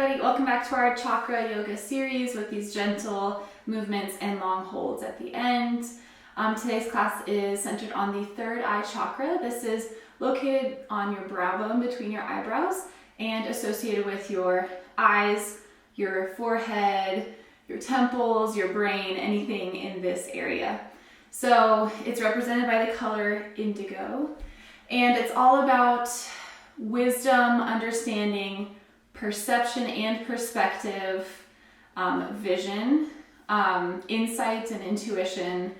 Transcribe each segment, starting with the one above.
everybody, welcome back to our Chakra Yoga series with these gentle movements and long holds at the end. Today's class is centered on the third eye chakra. This is located on your brow bone between your eyebrows and associated with your eyes, your forehead, your temples, your brain, anything in this area. So it's represented by the color indigo, and it's all about wisdom, understanding, perception and perspective, vision, insight and intuition,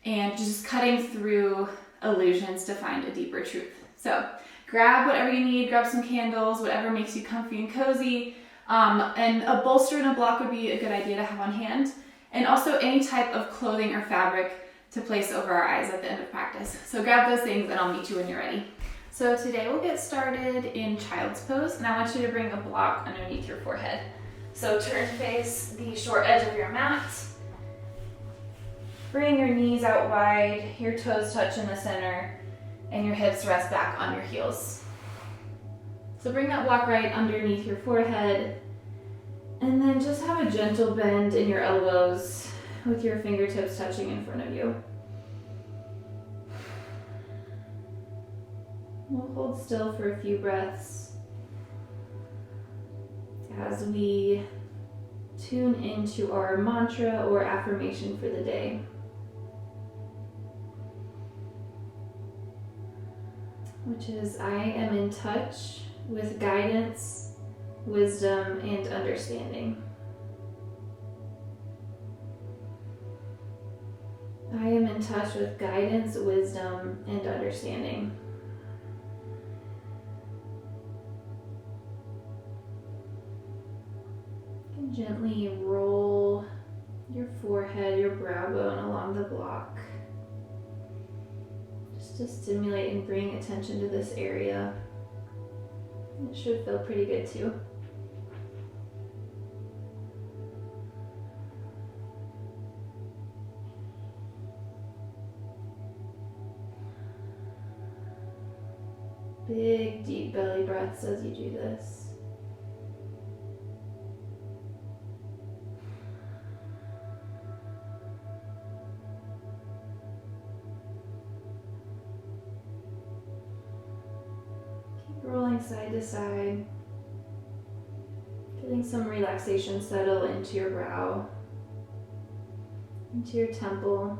and just cutting through illusions to find a deeper truth. So grab whatever you need, grab some candles, whatever makes you comfy and cozy, and a bolster and a block would be a good idea to have on hand, and also any type of clothing or fabric to place over our eyes at the end of practice. So grab those things and I'll meet you when you're ready. So today we'll get started in child's pose, and I want you to bring a block underneath your forehead. So turn to face the short edge of your mat. Bring your knees out wide, your toes touch in the center, and your hips rest back on your heels. So bring that block right underneath your forehead, and then just have a gentle bend in your elbows with your fingertips touching in front of you. We'll hold still for a few breaths as we tune into our mantra or affirmation for the day. Which is, I am in touch with guidance, wisdom, and understanding. I am in touch with guidance, wisdom, and understanding. Gently roll your forehead, your brow bone along the block, just to stimulate and bring attention to this area. It should feel pretty good too. Big, deep belly breaths as you do this. Rolling side to side, feeling some relaxation settle into your brow, into your temple.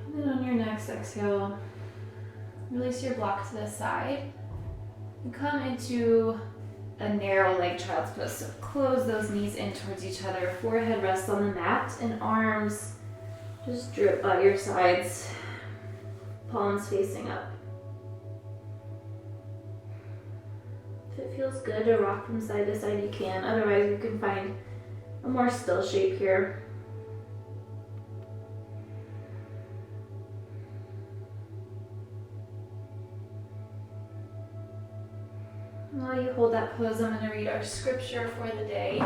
And then on your next exhale, release your block to the side and come into a narrow leg child's pose. So close those knees in towards each other. Forehead rests on the mat and arms just drip by your sides, palms facing up. If it feels good to rock from side to side, you can. Otherwise, you can find a more still shape here. While you hold that pose, I'm going to read our scripture for the day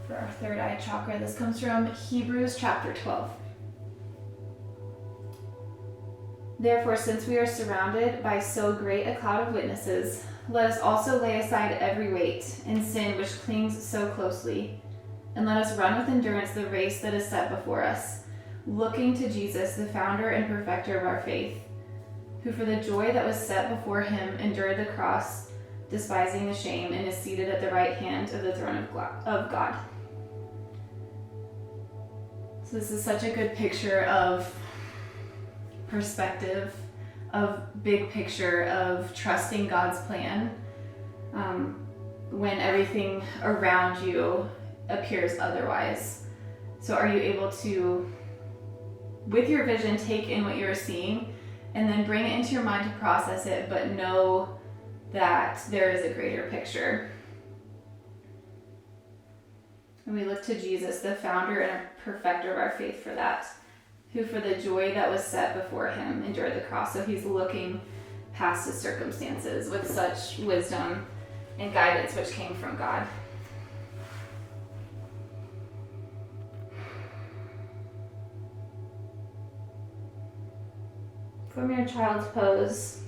for our third eye chakra. This comes from Hebrews chapter 12. Therefore, since we are surrounded by so great a cloud of witnesses, let us also lay aside every weight and sin which clings so closely, and let us run with endurance the race that is set before us, looking to Jesus, the founder and perfecter of our faith, who for the joy that was set before him endured the cross, despising the shame, and is seated at the right hand of the throne of God. So this is such a good picture of perspective, of big picture, of trusting God's plan when everything around you appears otherwise. So are you able to, with your vision, take in what you're seeing and then bring it into your mind to process it, but know that there is a greater picture. And we look to Jesus, the founder and perfecter of our faith, for that, who for the joy that was set before him endured the cross. So he's looking past his circumstances with such wisdom and guidance which came from God. From your child's pose,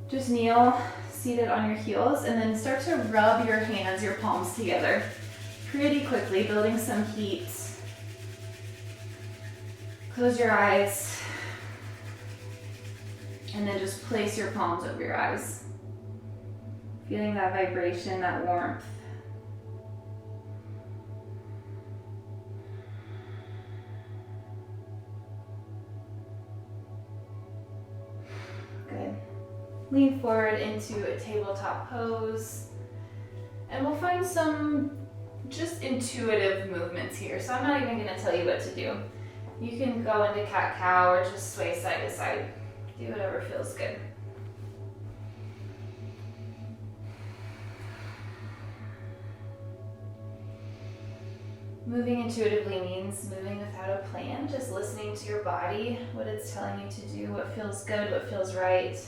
just kneel seated on your heels and then start to rub your hands, your palms together pretty quickly, building some heat. Close your eyes and then just place your palms over your eyes. Feeling that vibration, that warmth. Good. Lean forward into a tabletop pose. And we'll find some just intuitive movements here. So I'm not even going to tell you what to do. You can go into cat-cow or just sway side to side. Do whatever feels good. Moving intuitively means moving without a plan, just listening to your body, what it's telling you to do, what feels good, what feels right.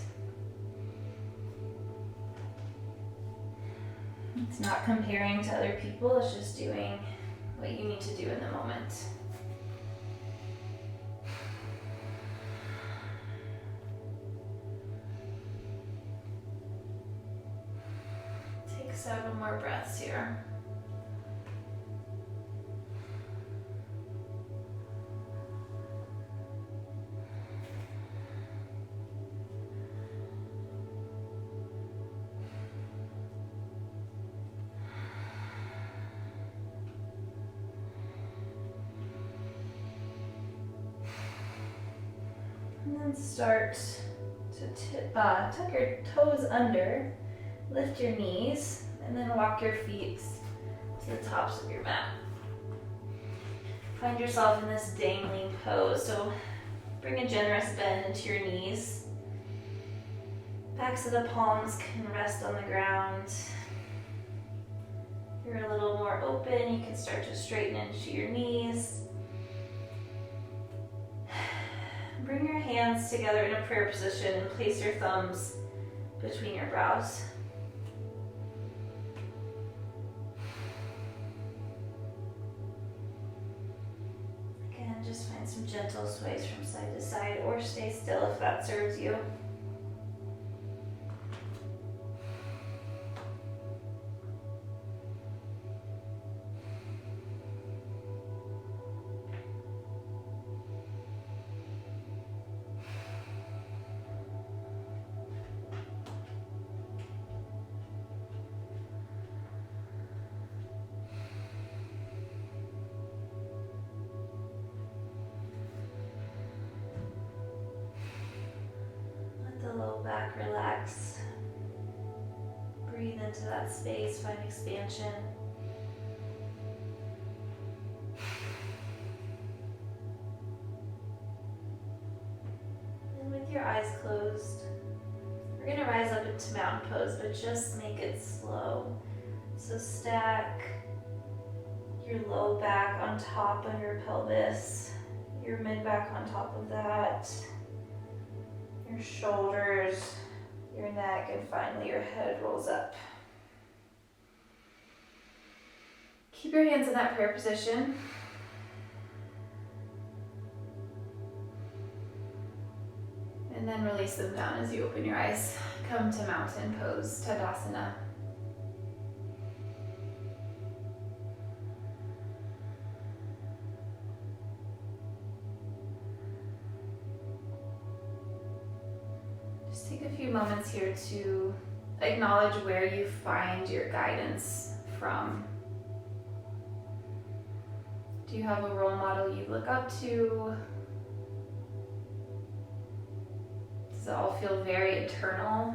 It's not comparing to other people, it's just doing what you need to do in the moment. Take several more breaths here. And then start to tuck your toes under, lift your knees, and then walk your feet to the tops of your mat. Find yourself in this dangling pose, so bring a generous bend into your knees. Backs of the palms can rest on the ground. If you're a little more open, you can start to straighten into your knees. Bring your hands together in a prayer position and place your thumbs between your brows. Again, just find some gentle sways from side to side or stay still if that serves you. Low back relax. Breathe into that space, find expansion. And with your eyes closed, we're going to rise up into mountain pose, but just make it slow. So stack your low back on top of your pelvis, your mid back on top of that, your shoulders, your neck, and finally your head rolls up. Keep your hands in that prayer position. And then release them down as you open your eyes. Come to mountain pose, Tadasana. Take a few moments here to acknowledge where you find your guidance from. Do you have a role model you look up to? Does it all feel very internal?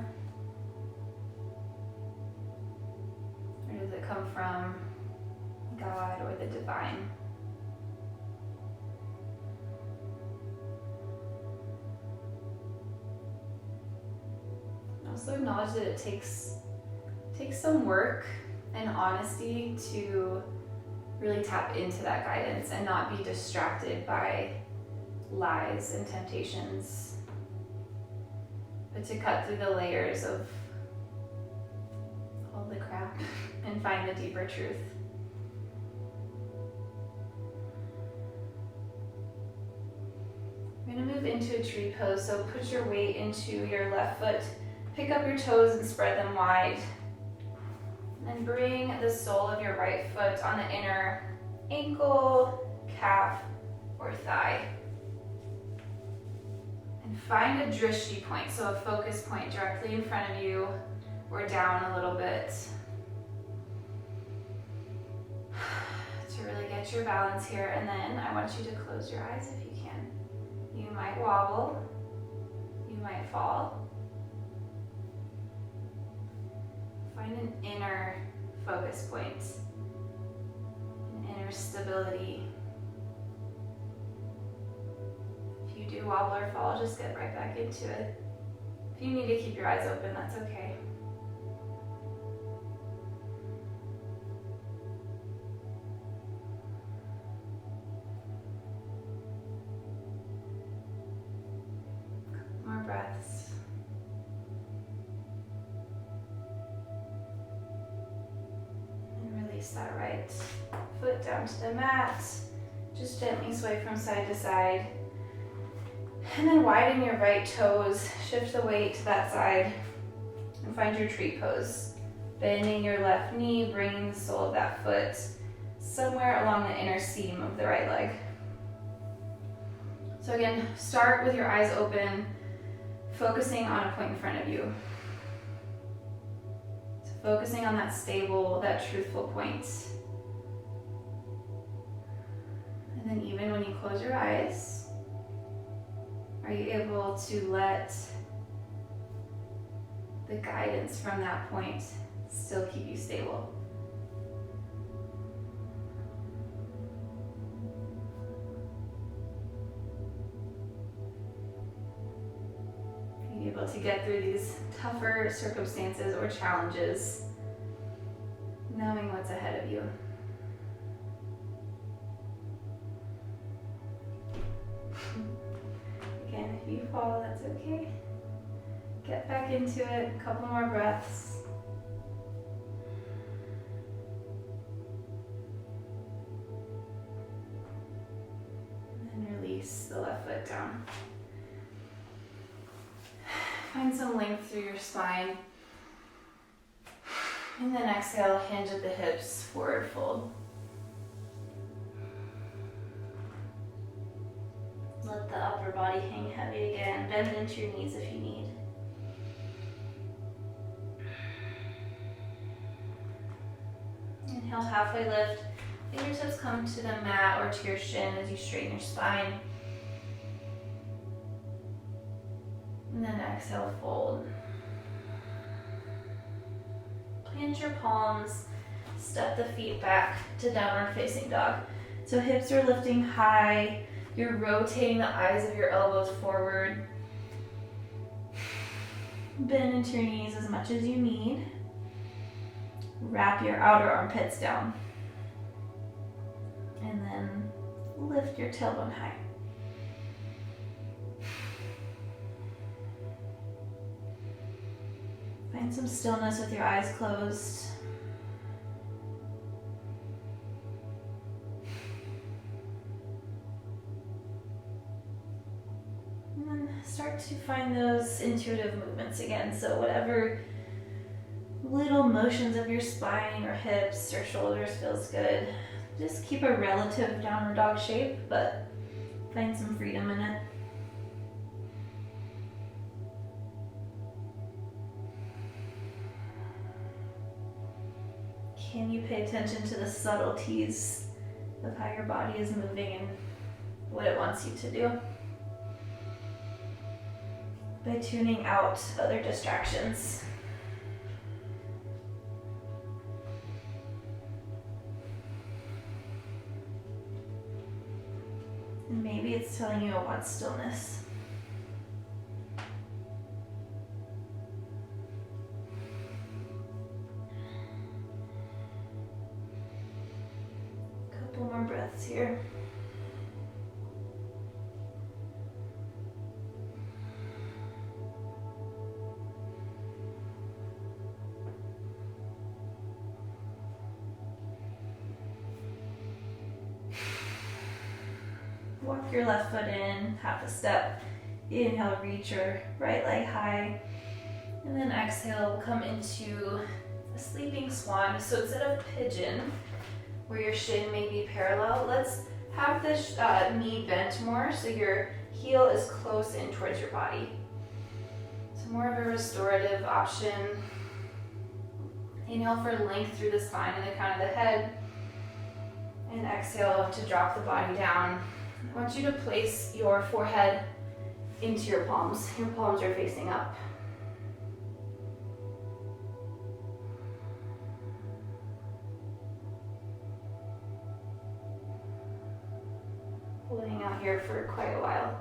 Or does it come from God or the divine? Also acknowledge that it takes some work and honesty to really tap into that guidance and not be distracted by lies and temptations, but to cut through the layers of find the deeper truth. We're going to move into a tree pose, so put your weight into your left foot, pick up your toes and spread them wide. And then bring the sole of your right foot on the inner ankle, calf, or thigh. And find a drishti point, so a focus point directly in front of you or down a little bit. To really get your balance here, and then I want you to close your eyes if you can. You might wobble, you might fall. Find an inner focus point, an inner stability. If you do wobble or fall, just get right back into it. If you need to keep your eyes open, that's okay. More breaths. And release that right foot down to the mat. Just gently sway from side to side. And then widen your right toes. Shift the weight to that side. And find your tree pose. Bending your left knee, bringing the sole of that foot somewhere along the inner seam of the right leg. So again, start with your eyes open, focusing on a point in front of you. So focusing on that stable, that truthful point. And then even when you close your eyes, are you able to let the guidance from that point still keep you stable? Able to get through these tougher circumstances or challenges, knowing what's ahead of you. Again, if you fall, that's okay. Get back into it, a couple more breaths. And then release the left foot down. Find some length through your spine. And then exhale, hinge at the hips, forward fold. Let the upper body hang heavy again. Bend into your knees if you need. Inhale, halfway lift. Fingertips come to the mat or to your shin as you straighten your spine. And then exhale, fold. Plant your palms, step the feet back to downward facing dog. So hips are lifting high, you're rotating the eyes of your elbows forward. Bend into your knees as much as you need. Wrap your outer armpits down. And then lift your tailbone high. Find some stillness with your eyes closed. And then start to find those intuitive movements again. So whatever little motions of your spine or hips or shoulders feels good. Just keep a relative downward dog shape, but find some freedom in it. Can you pay attention to the subtleties of how your body is moving and what it wants you to do? By tuning out other distractions. And maybe it's telling you it wants stillness. Couple more breaths here. Walk your left foot in, half a step. Inhale, reach your right leg high. And then exhale, we'll come into a sleeping swan. So instead of pigeon, where your shin may be parallel, let's have this knee bent more so your heel is close in towards your body. So more of a restorative option. Inhale for length through the spine and the crown of the head. And exhale to drop the body down. I want you to place your forehead into your palms. Your palms are facing up. We'll hang out here for quite a while.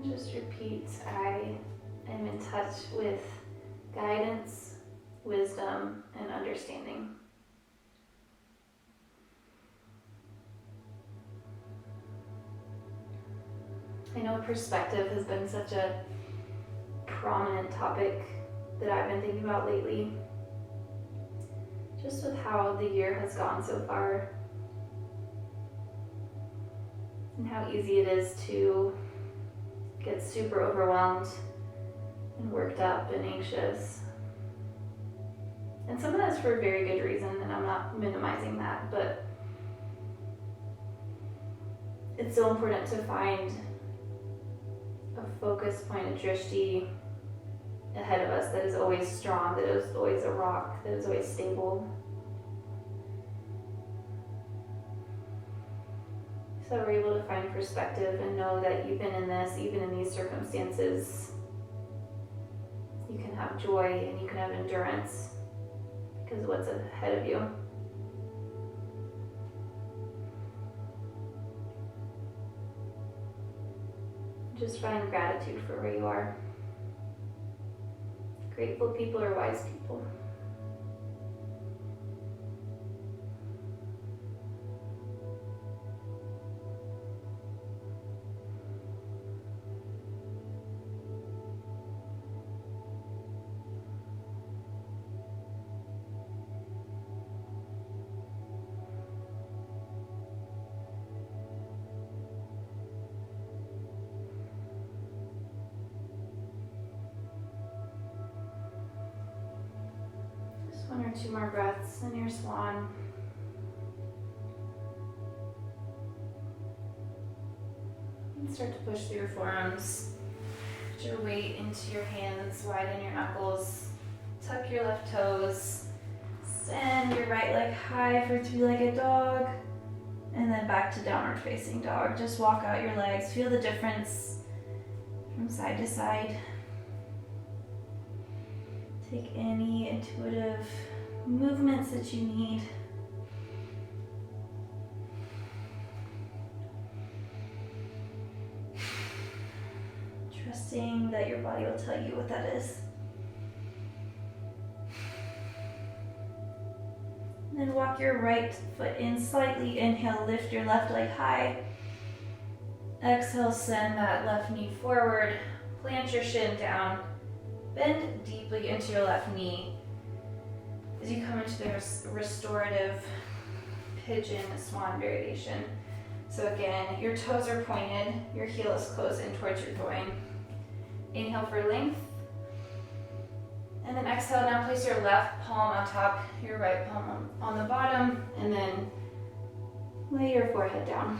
Just repeat, I am in touch with guidance, wisdom, and understanding. I know perspective has been such a prominent topic that I've been thinking about lately. Just with how the year has gone so far, and how easy it is to get super overwhelmed and worked up and anxious. And some of that's for a very good reason, and I'm not minimizing that, but it's so important to find a focus point, a drishti ahead of us that is always strong, that is always a rock, that is always stable. So we're able to find perspective and know that even in this, even in these circumstances, you can have joy and you can have endurance because of what's ahead of you. Just find gratitude for where you are. Grateful people are wise people. One or two more breaths in your swan. And start to push through your forearms. Put your weight into your hands, widen your knuckles. Tuck your left toes. Send your right leg high for three-legged dog. And then back to downward facing dog. Just walk out your legs. Feel the difference from side to side. Take any intuitive movements that you need. Trusting that your body will tell you what that is. And then walk your right foot in slightly. Inhale, lift your left leg high. Exhale, send that left knee forward. Plant your shin down. Bend deeply into your left knee as you come into the restorative pigeon swan variation. So again, your toes are pointed, your heel is close in towards your groin. Inhale for length. And then exhale, now place your left palm on top, your right palm on the bottom, and then lay your forehead down.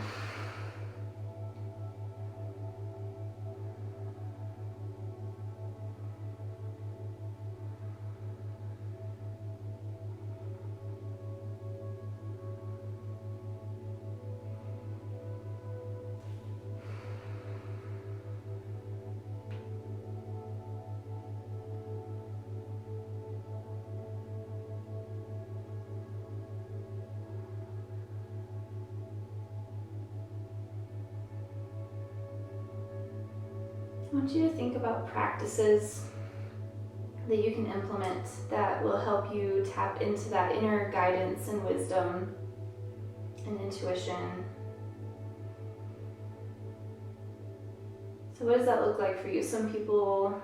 I want you to think about practices that you can implement that will help you tap into that inner guidance and wisdom and intuition. So what does that look like for you? Some people,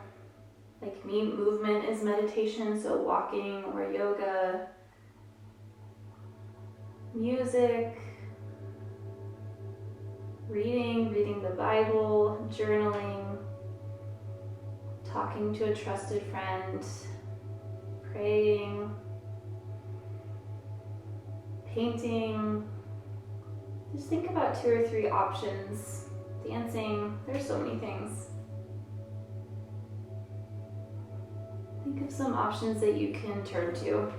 like me, movement is meditation, so walking or yoga, music, reading the Bible, journaling, talking to a trusted friend, praying, painting. Just think about 2 or 3 options. Dancing, there's so many things. Think of some options that you can turn to.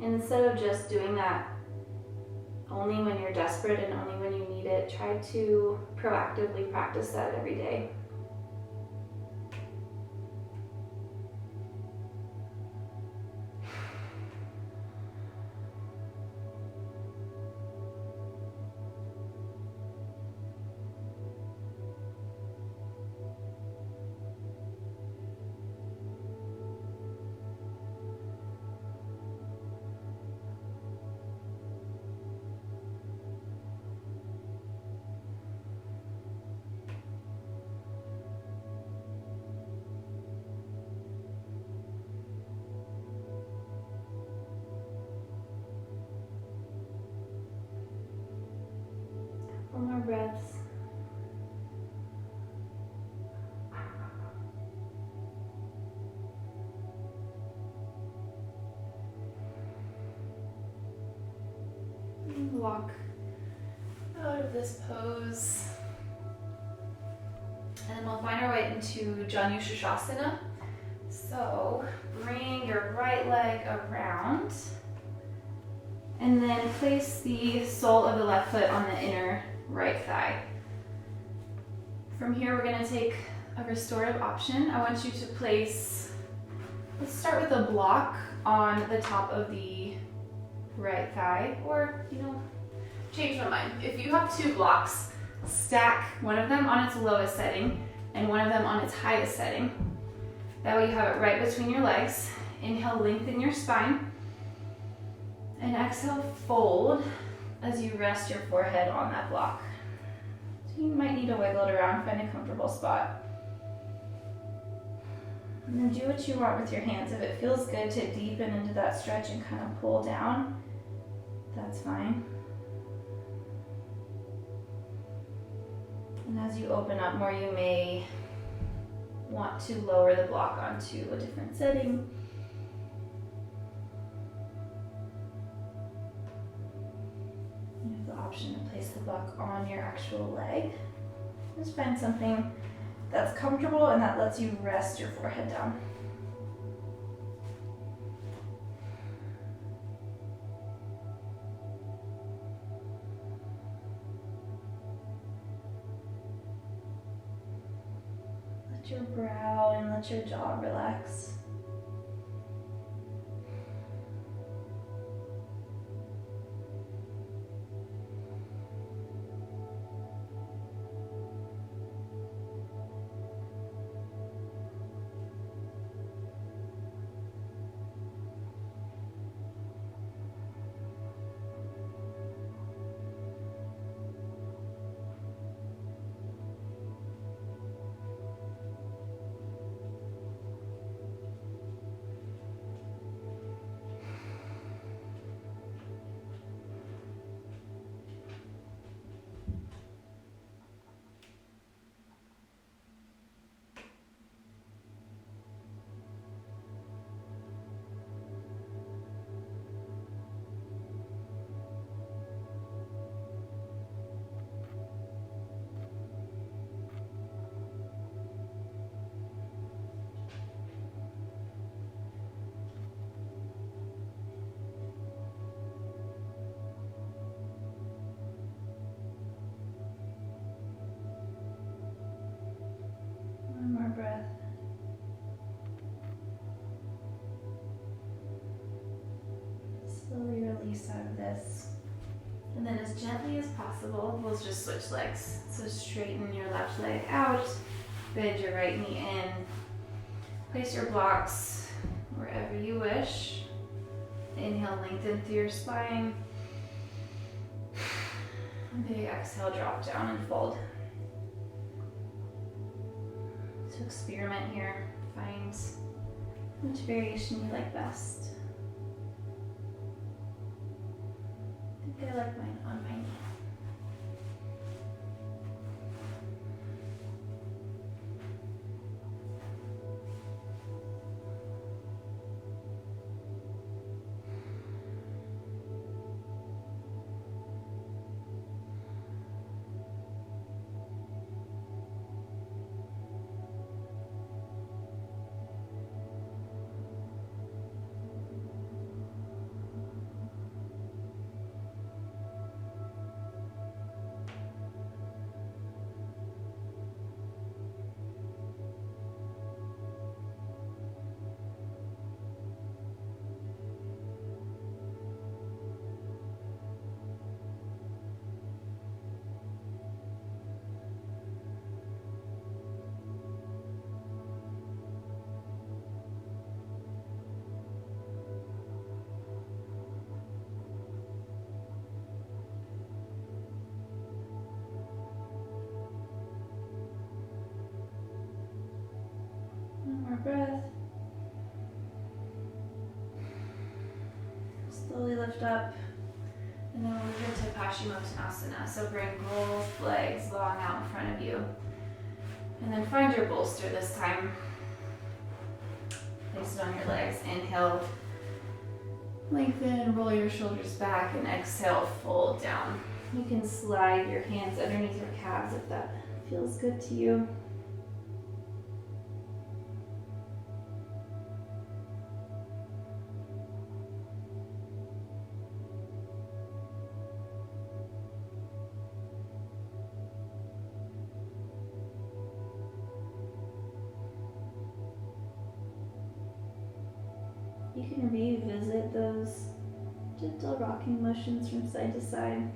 And instead of just doing that only when you're desperate and only when you need it, try to proactively practice that every day. Couple more breaths. Walk out of this pose. And then we'll find our way into Janushasana. So bring your right leg around and then place the sole of the left foot on the inner right thigh. From here we're going to take a restorative option. I want you to place, let's start with a block on the top of the right thigh, or change my mind. If you have 2 blocks, stack one of them on its lowest setting and one of them on its highest setting. That way you have it right between your legs. Inhale, lengthen your spine. And exhale, fold as you rest your forehead on that block. So you might need to wiggle it around, find a comfortable spot. And then do what you want with your hands. If it feels good to deepen into that stretch and kind of pull down, that's fine. And as you open up more, you may want to lower the block onto a different setting. You have the option to place the block on your actual leg. Just find something that's comfortable and that lets you rest your forehead down. Let your brow and let your jaw relax. gently as possible. We'll just switch legs. So straighten your left leg out, bend your right knee in, place your blocks wherever you wish. Inhale, lengthen through your spine. Big exhale, drop down and fold. So experiment here. Find which variation you like best. I think I like mine on my knee. Breath. Slowly lift up, and then we'll move into Paschimottanasana. So bring both legs long out in front of you. And then find your bolster this time. Place it on your legs. Inhale, lengthen, roll your shoulders back, and exhale, fold down. You can slide your hands underneath your calves if that feels good to you. You can revisit those gentle rocking motions from side to side.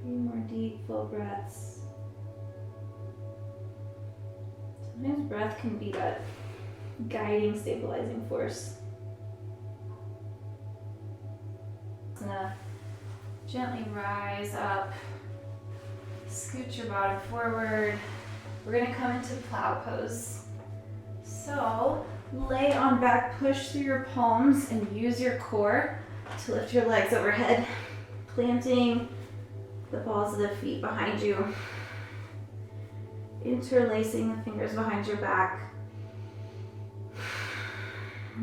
More deep, full breaths. Sometimes breath can be that guiding, stabilizing force. Gonna gently rise up, scoot your bottom forward. We're gonna come into Plow Pose. So lay on back, push through your palms, and use your core to lift your legs overhead, planting the balls of the feet behind you, interlacing the fingers behind your back.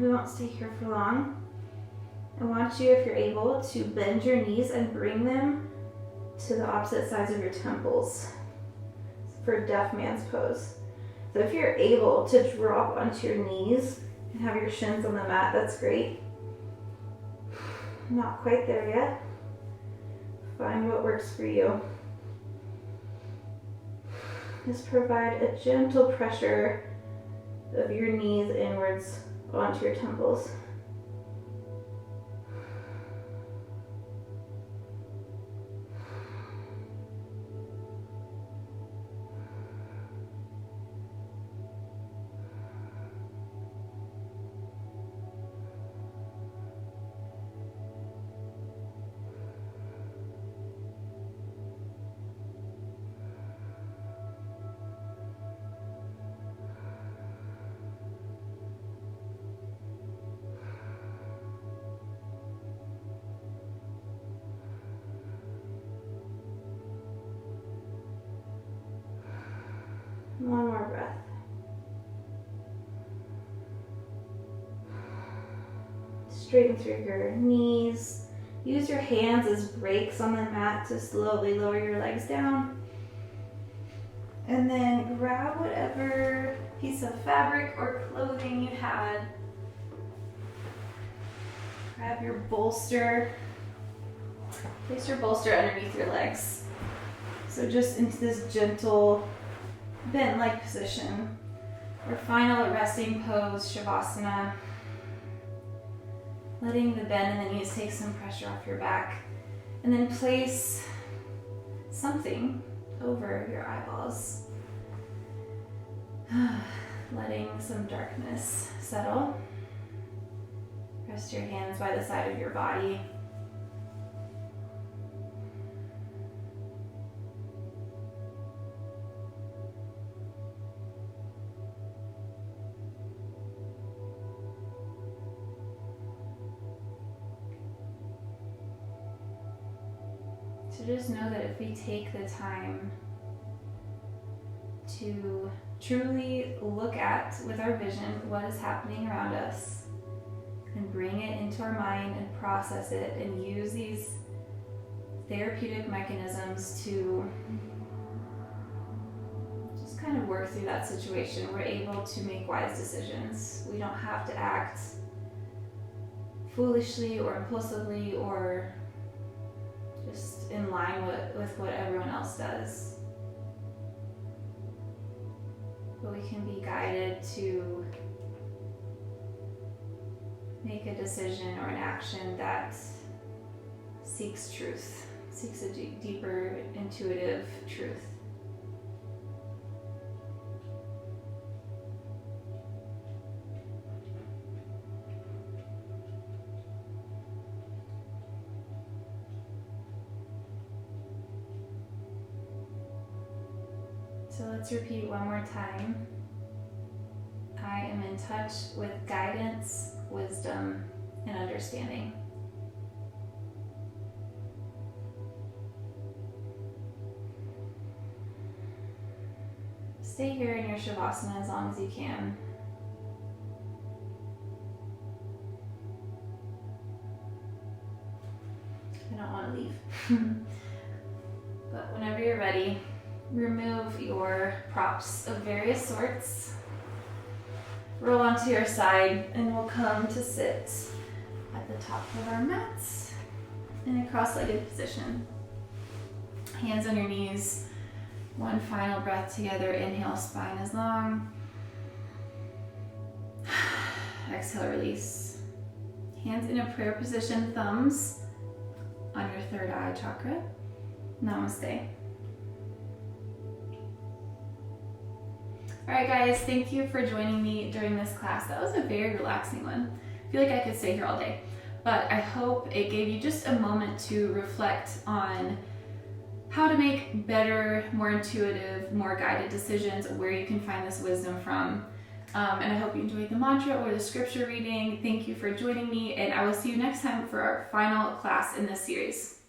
We won't stay here for long. I want you, if you're able, to bend your knees and bring them to the opposite sides of your temples for deaf man's pose. So if you're able to drop onto your knees and have your shins on the mat, that's great. Not quite there yet. Find what works for you. Just provide a gentle pressure of your knees inwards onto your temples. Straighten through your knees. Use your hands as brakes on the mat to slowly lower your legs down. And then grab whatever piece of fabric or clothing you had. Grab your bolster. Place your bolster underneath your legs. So just into this gentle bent leg position. Our final resting pose, Savasana. Letting the bend in the knees take some pressure off your back. And then place something over your eyeballs. Letting some darkness settle. Rest your hands by the side of your body. So just know that if we take the time to truly look at, with our vision, what is happening around us, and bring it into our mind and process it and use these therapeutic mechanisms to just kind of work through that situation, we're able to make wise decisions. We don't have to act foolishly or impulsively or just in line with what everyone else does. But we can be guided to make a decision or an action that seeks truth, seeks a deeper, intuitive truth. So let's repeat one more time. I am in touch with guidance, wisdom, and understanding. Stay here in your Shavasana as long as you can. I don't want to leave. But whenever you're ready, remove your props of various sorts. Roll onto your side and we'll come to sit at the top of our mats in a cross-legged position. Hands on your knees. One final breath together. Inhale, spine is long. Exhale, release. Hands in a prayer position, thumbs on your third eye chakra. Namaste. Alright guys, thank you for joining me during this class. That was a very relaxing one. I feel like I could stay here all day. But I hope it gave you just a moment to reflect on how to make better, more intuitive, more guided decisions, where you can find this wisdom from. And I hope you enjoyed the mantra or the scripture reading. Thank you for joining me, and I will see you next time for our final class in this series.